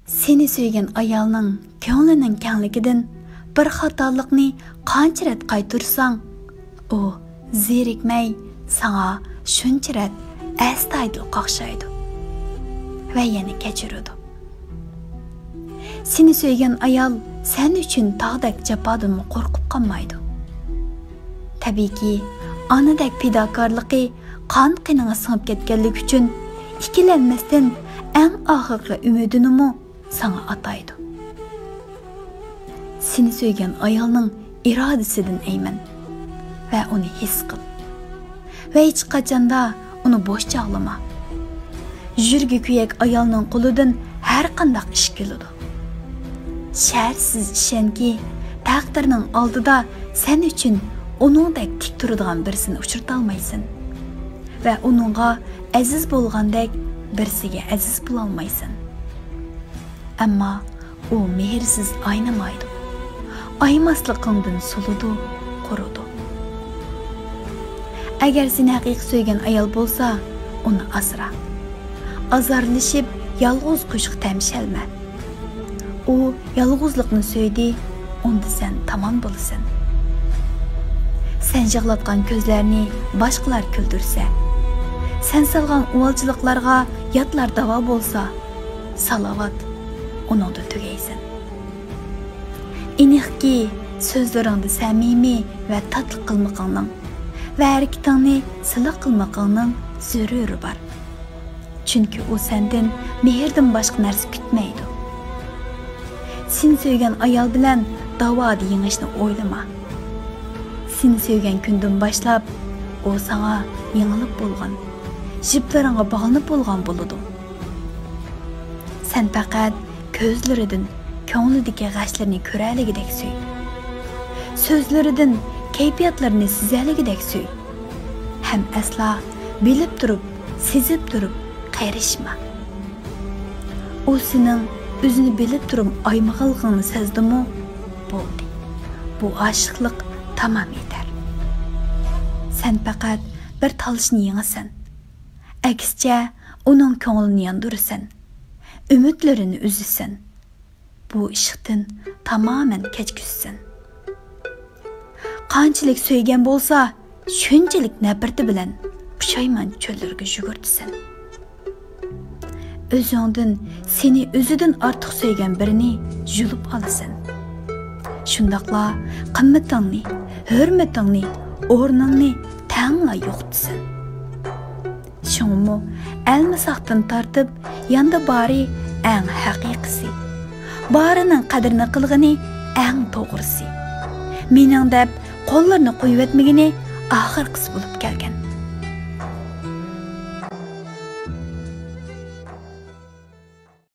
Seni söygen ayalning ko'nglining kengligidan bir xatolikni qancha ret qaytarsang, u zerikmay sana shuncha ret astoydil qaqshaydi va yana kechiradi. Seni söygen ayal sen uchun tog'dak jafodan qo'rqib qolmaydi. Tabiiyki, onadek fidokorligi qon qiniga singib ketganligi uchun ikkilanmasdan eng oxirgi umidini sana ataydı. Seni söygen ayalning irodasidan ayman ve onu his qil. Ve hiç qachanda onu boş çağlama. Jürgi kuyak ayalning qo'lidan har qanday ish keladi. Shartsiz ishonki, taqdirning oldida sen uchun oningdek tik turadigan birisini uchrata olmaysan ve onunga aziz bo'lgandek birisiga aziz bo'la olmaysan. Amma o mehrsiz aynamaydı. Aymaslıqından suludu, qurudu. Agar seni haqiqiy söygen ayal bolsa, onu asra. Azarlışıp yalğız qo'shiq tamshalma. O yalğızlıqni söydi, onda sen tamam bo'lasan. Sen yig'latgan ko'zlarni boshqalar kuldirsa, sen salgan uvalchiliklarga yatlar davo bo'lsa, salavat onunda tugaysan. İniqki sözleringni samimiy va tatlı qilmaqingning va harakatingni siliq qilmaqingning zaruri bor. Chunki u sendan mehrdan boshqa narsa kutmaydi. Seni söygen ayal bilan da'voda yengishni o'ylama. Seni söygen kundan boshlab o sana yengilib bo'lgan, jiplaringga bog'lanib bo'lgan bo'ladi. Sen faqat ko'zlaridan ko'nglidagi g'ashlarni ko'raligidek suy. So'zlaridan kayfiyatlarini sezaligidek suy. Ham asla bilib turib, sezib turib qayrishma. O sening o'zini bilib turib aymag'illig'ini sezdimi? Bo'ldi. Bu oshiqlik tamam yeter. Sen faqat bir talishni yengasan. Aksicha uning ko'nglini yondirasan. Ümitlerini üzüsen, bu ışıktan tamamen keçküsün. Qanchalik söygen bolsa, shunchalik nafrati bilan pushayman cho'llarga yugurtsan. O'zingdan seni o'zidan ortiq söygen birini yulib olasan. Shundaqla qimmatingni, hurmatingni, o'rningni tangla yo'qtsan. Şoňmy elmasaqdan tartib yanda bari eng haqiqisi. Barının qadrini qilgani eng to'g'risi. Mening deb qo'llarini qo'yib etmagini oxirgisi bo'lib kelgan.